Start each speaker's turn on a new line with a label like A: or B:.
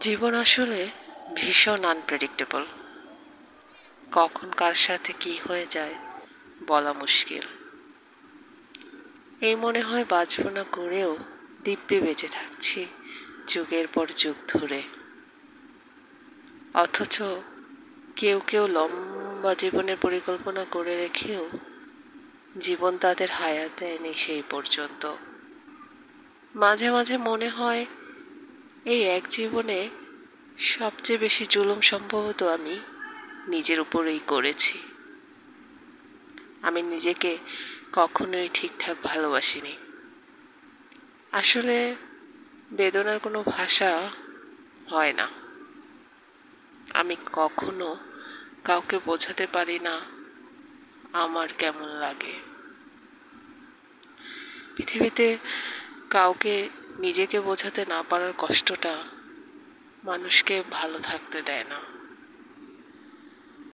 A: জীবন আসলে ভীষণ আনপ্রেডিক্টেবল। কখন কার সাথে কি হয়ে যায় বলা মুশকিল। এই মনে হয় বাঁচব না করেও দিব্যি বেঁচে থাকছি যুগের পর যুগ ধরে। অথচ কেউ কেউ লম্বা জীবনের পরিকল্পনা করে রেখেও জীবন তাদের হায়াত দেয়নি সেই পর্যন্ত। মাঝে মাঝে মনে হয় এই এক জীবনে সবচেয়ে বেশি জুলুম সম্ভবত আমি নিজের উপরেই করেছি। আমি নিজেকে কখনোই ঠিকঠাক ভালোবাসিনি। আসলে বেদনার কোনো ভাষা হয় না। আমি কখনো কাউকে বোঝাতে পারি না আমার কেমন লাগে। পৃথিবীতে কাউকে নিজেকে বোঝাতে না পারার কষ্টটা মানুষকে ভালো থাকতে দেয় না।